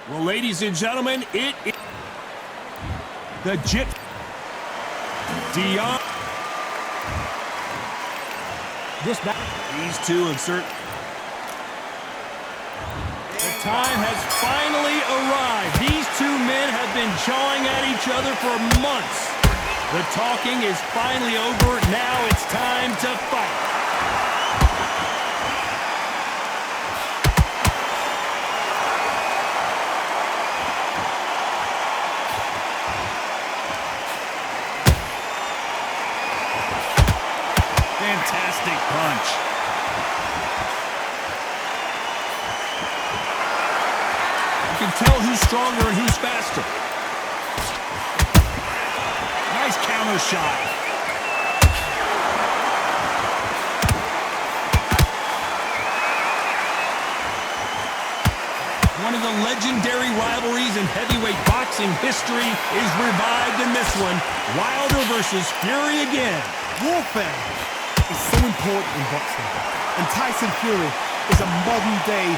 Well, ladies and gentlemen, it is the Jit Dion. This back. These two have certain. The time has finally arrived. These two men have been jawing at each other for months. The talking is finally over. Now it's time to fight. Fantastic punch. You can tell who's stronger and who's faster. Nice counter shot. One of the legendary rivalries in heavyweight boxing history is revived in this one. Wilder versus Fury again. Warfare is so important in boxing. And Tyson Fury is a modern-day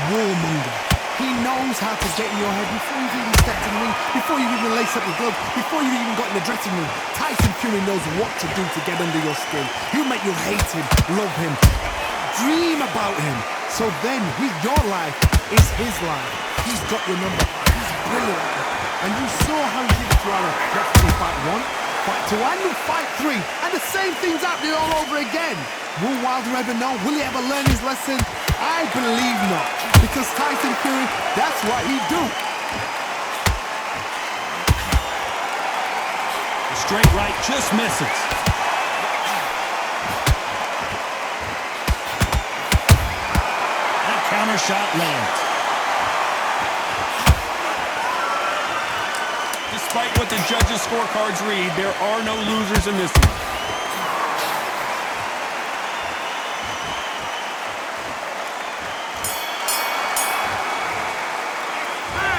warmonger. He knows how to get in your head before you've even stepped in the ring, before you even lace up your gloves, before you even got in the dressing room. Tyson Fury knows what to do to get under your skin. He'll make you hate him, love him, dream about him. So then, your life is his life. He's got your number. He's brilliant. And you saw how he did it to Aaron. Let's see fight 1, fight 2, and fight 3. And the same thing's happening all over again. Will Wilder ever know? Will he ever learn his lesson? I believe not. Because Tyson Fury, that's what he do. The straight right just misses. That counter shot lands. Despite what the judges' scorecards read, there are no losers in this one.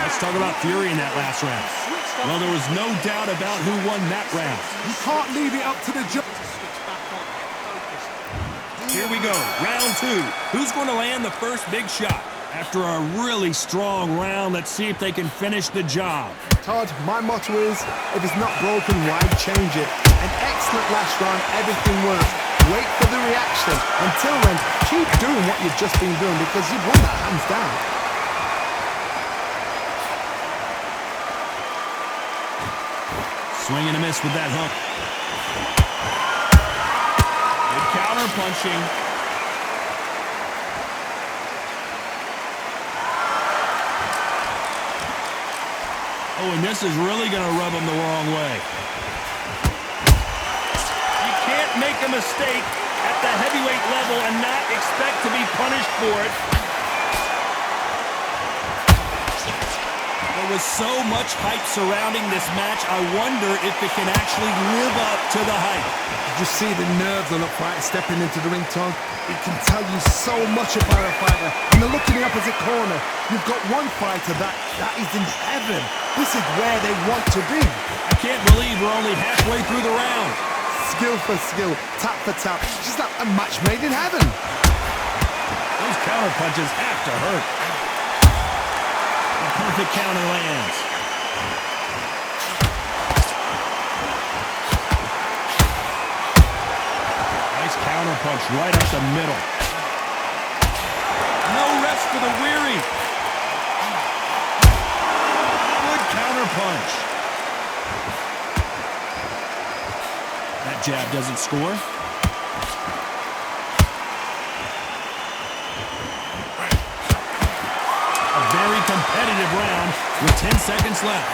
Let's talk about Fury in that last round. Well, there was no doubt about who won that round. You can't leave it up to the judge. Here we go, round 2. Who's going to land the first big shot? After a really strong round, let's see if they can finish the job. Todd, my motto is, if it's not broken, why change it? An excellent last round, everything works. Wait for the reaction. Until then, keep doing what you've just been doing because you've won that hands down. Swing and a miss with that hook. Good counter punching. Oh, and this is really going to rub him the wrong way. You can't make a mistake at the heavyweight level and not expect to be punished for it. There was so much hype surrounding this match, I wonder if it can actually live up to the hype. Did you see the nerves on a fighter stepping into the ring, Todd? It can tell you so much about a fighter. And the look in the opposite corner, you've got one fighter that is in heaven. This is where they want to be. I can't believe we're only halfway through the round. Skill for skill, tap for tap. Just like a match made in heaven. Those counter punches have to hurt. The perfect counter lands. Nice counter punch right up the middle. No rest for the weary. Good counter punch. That jab doesn't score. A very competitive round with 10 seconds left.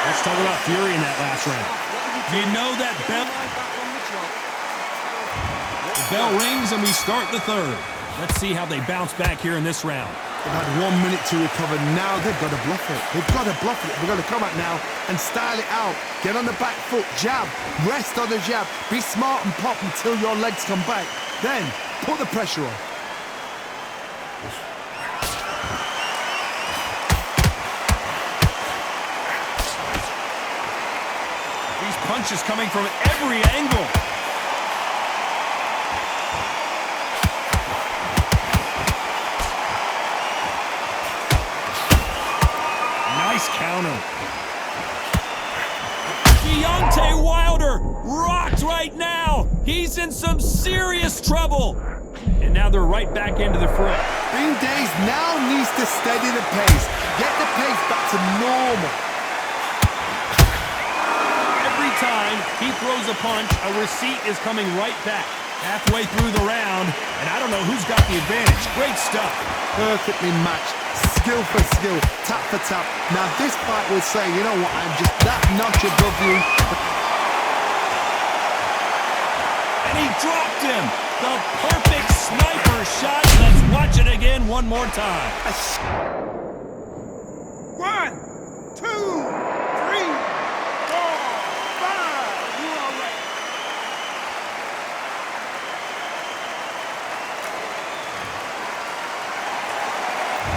Let's talk about Fury in that last round. You know that bell. The bell rings and we start the third. Let's see how they bounce back here in this round. They've had 1 minute to recover. Now they've got to bluff it. They've got to bluff it. They've got to come out now and style it out. Get on the back foot, jab, rest on the jab. Be smart and pop until your legs come back. Then put the pressure on. punches coming from every angle. Nice counter. Deontay Wilder rocked right now. He's in some serious trouble. And now they're right back into the fray. Bing Days now needs to steady the pace. Get the pace back to normal. Every time he throws a punch, a receipt is coming right back. Halfway through the round, and I don't know who's got the advantage. Great stuff. Perfectly matched. Skill for skill. Tap for tap. Now this fight will say, you know what, I'm just that notch above you. And he dropped him. The perfect sniper shot. Let's watch it again one more time. 1, 2, 3, 4, 5. You are ready.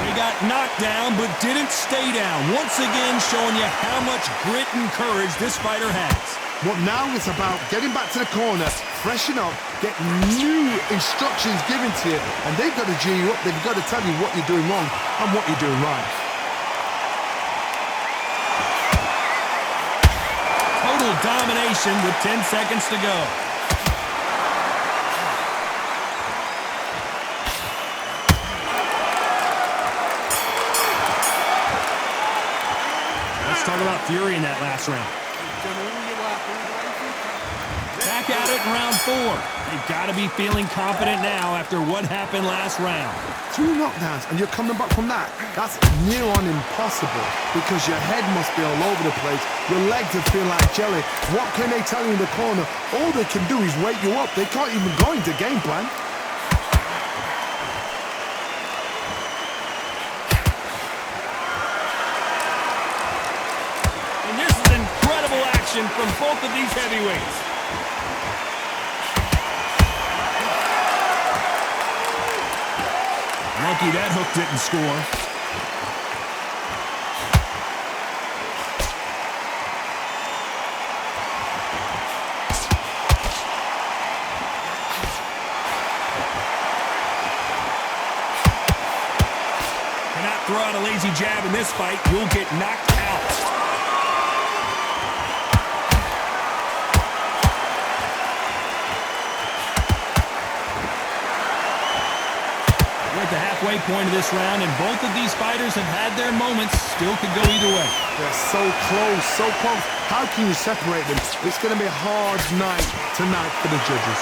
They got knocked down, but didn't stay down. Once again, showing you how much grit and courage this fighter has. What now is about getting back to the corner, freshen up, get new instructions given to you, and they've got to G you up. They've got to tell you what you're doing wrong and what you're doing right. Total domination with 10 seconds to go. Let's talk about Fury in that last round. Back at it in round 4. They've got to be feeling confident now after what happened last round. 2 knockdowns and you're coming back from that. That's near on impossible because your head must be all over the place. Your legs will feel like jelly. What can they tell you in the corner? All they can do is wake you up. They can't even go into game plan. And this is incredible action from both of these heavyweights. Lucky that hook didn't score. Cannot throw out a lazy jab in this fight. You'll get knocked out. At the halfway point of this round, and both of these fighters have had their moments. Still could go either way. They're so close, so close. How can you separate them? It's going to be a hard night tonight for the judges.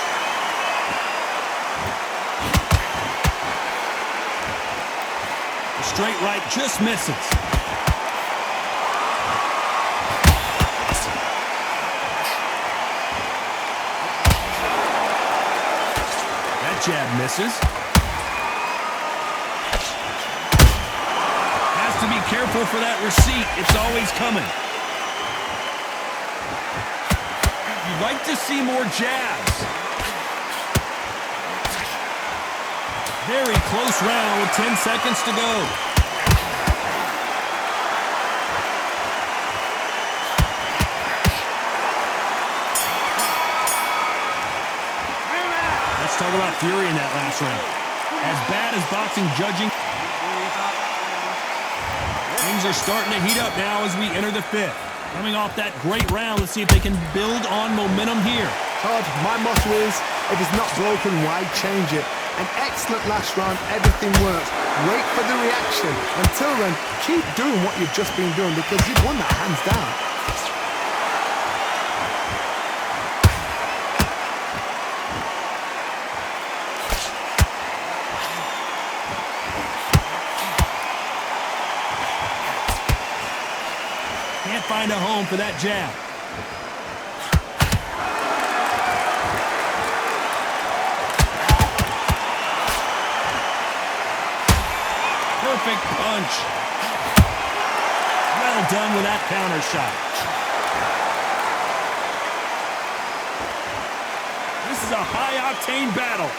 The straight right just misses. That jab misses. To be careful for that receipt. It's always coming. You'd like to see more jabs. Very close round with 10 seconds to go. Let's talk about Fury in that last round. As bad as boxing judging, things are starting to heat up now as we enter the 5th. Coming off that great round, let's see if they can build on momentum here. Todd, my motto is, if it's not broken, why change it? An excellent last round, everything works. Wait for the reaction. Until then, keep doing what you've just been doing because you've won that hands down. Can't find a home for that jab. Perfect punch. Well done with that counter shot. This is a high-octane battle.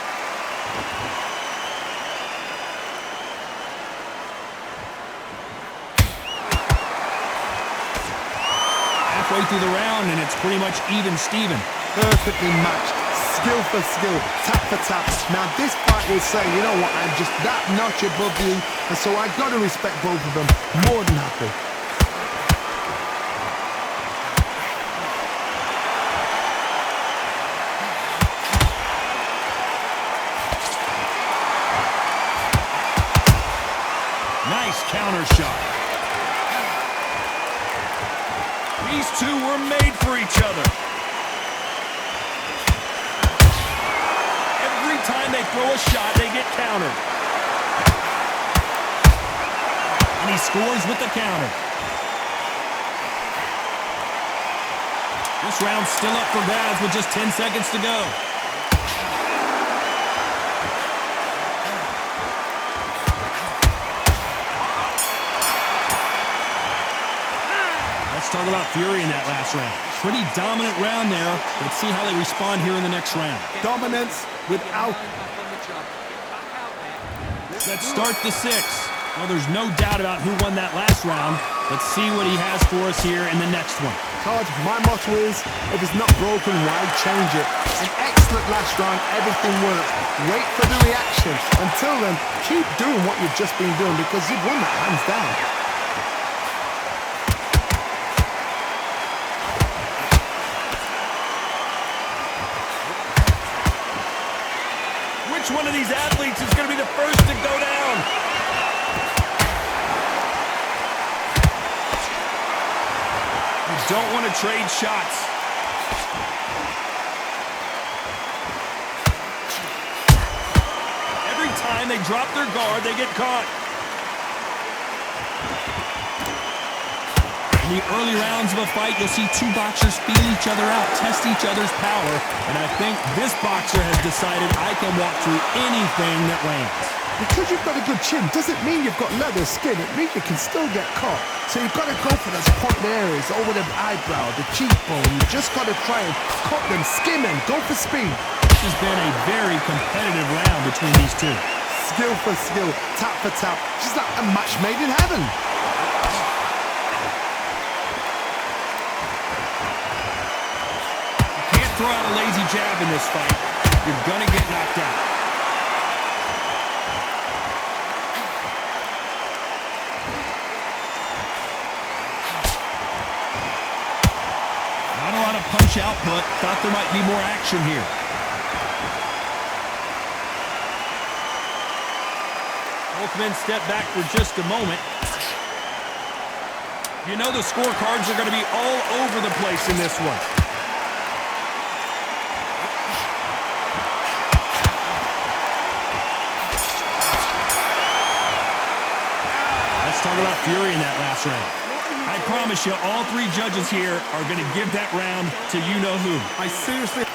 After halfway through the round, and it's pretty much even Steven. Perfectly matched, skill for skill, tap for tap. Now this fight will say, you know what, I'm just that notch above you, and so I got to respect both of them. More than happy. Nice counter shot. These two were made for each other. Every time they throw a shot, they get countered. And he scores with the counter. This round's still up for grabs with just 10 seconds to go. Talk about Fury in that last round. Pretty dominant round there. Let's see how they respond here in the next round. Dominance without... Let's start the 6. Well, there's no doubt about who won that last round. Let's see what he has for us here in the next one. Todd, my motto is, if it's not broken, why change it? An excellent last round, everything works. Wait for the reaction. Until then, keep doing what you've just been doing because you've won that hands down. Which one of these athletes is going to be the first to go down? You don't want to trade shots. Every time they drop their guard, they get caught. In the early rounds of a fight, you'll see two boxers feel each other out, test each other's power, and I think this boxer has decided I can walk through anything that lands. Because you've got a good chin doesn't mean you've got leather skin. It means you can still get caught. So you've got to go for those point areas, over the eyebrow, the cheekbone. You've just got to try and cut them, skim them, go for speed. This has been a very competitive round between these two. Skill for skill, tap for tap. Just like a match made in heaven. Throw out a lazy jab in this fight, you're gonna get knocked out. Not a lot of punch output. Thought there might be more action here. Both men step back for just a moment. You know the scorecards are going to be all over the place in this one. Talk about Fury in that last round. I promise you, all three judges here are going to give that round to you-know-who. I seriously...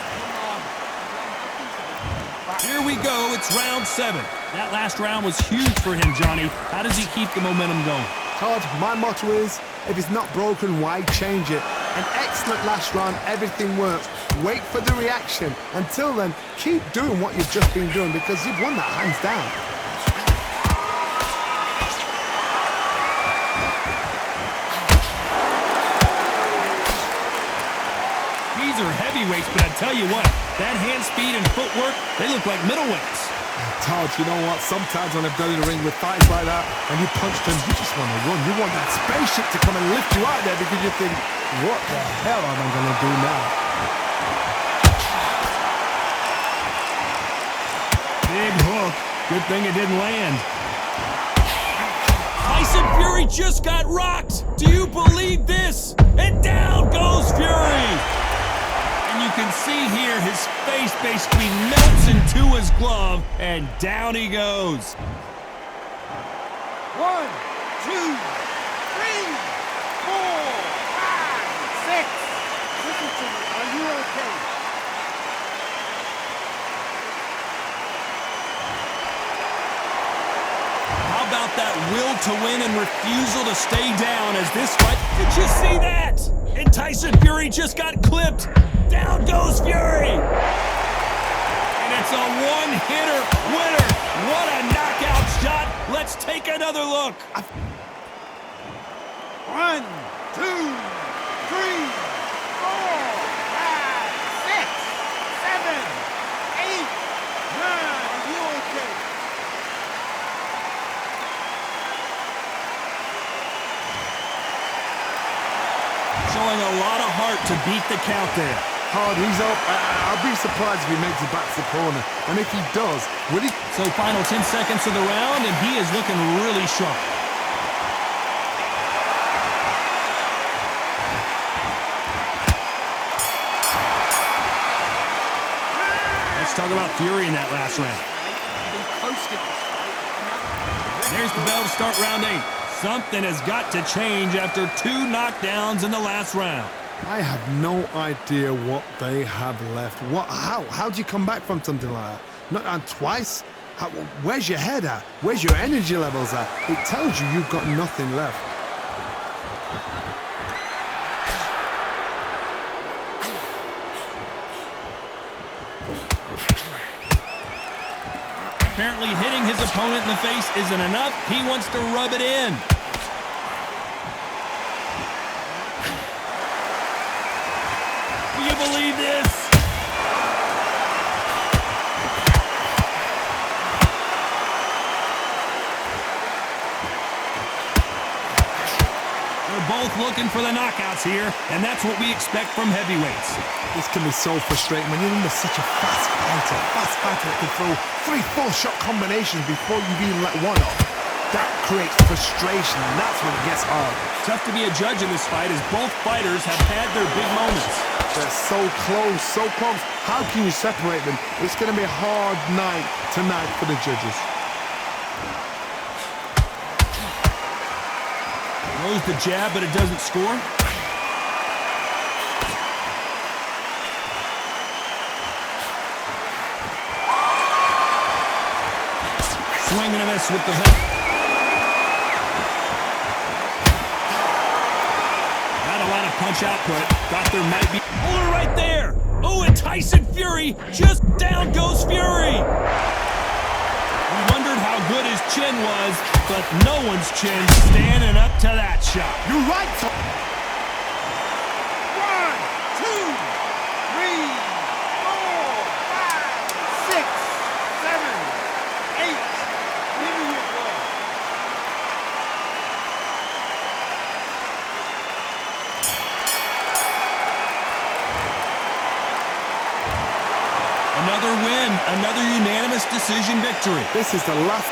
Here we go. It's round 7. That last round was huge for him, Johnny. How does he keep the momentum going? Todd, my motto is, if it's not broken, why change it? An excellent last round, everything works. Wait for the reaction. Until then, keep doing what you've just been doing because you've won that hands down. These are heavyweights, but I tell you what, that hand speed and footwork, they look like middleweights. Todd, you know what? Sometimes when I've done in the ring with fights like that, and you punch them, you just want to run. You want that spaceship to come and lift you out there because you think, what the hell am I going to do now? Big hook. Good thing it didn't land. Tyson Fury just got rocked. Do you believe this? And down goes Fury. And you can see here his face basically melts into his glove, and down he goes. 1, 2, 3, 4, 5, 6. Listen to me. Are you okay? How about that will to win and refusal to stay down as this fight? Did you see that? And Tyson Fury just got clipped. Down goes Fury. And it's a one-hitter winner. What a knockout shot. Let's take another look. 1, 2, 3. Showing a lot of heart to beat the count there. Hard, he's up. I'll be surprised if he makes it back to the corner. And if he does, will he? So final 10 seconds of the round, and he is looking really sharp. Let's talk about Fury in that last round. There's the bell to start round 8. Something has got to change after 2 knockdowns in the last round. I have no idea what they have left. How do you come back from something like that? Not on twice? Where's your head at? Where's your energy levels at? It tells you you've got nothing left. Apparently hitting his opponent in the face isn't enough. He wants to rub it in. Do you believe this? They're both looking for the knockouts here, and that's what we expect from heavyweights. This can be so frustrating when you're under such a fast fighter that can throw 3-4 shot combinations before you've even let one off. That creates frustration, and that's when it gets hard. Tough to be a judge in this fight as both fighters have had their big moments. They're so close, so close. How can you separate them? It's going to be a hard night tonight for the judges. Throws the jab, but it doesn't score. Swing and a miss with the hook. Not a lot of punch output. Thought there might be... Hold her right there! Oh, and Tyson Fury, just down goes Fury! We wondered how good his chin was, but no one's chin standing up to that shot. You're right, Tom. 1, 2, 3, 4, 5, 6, 7, 8. Give me your ball. Another win, another unanimous decision victory. This is the last...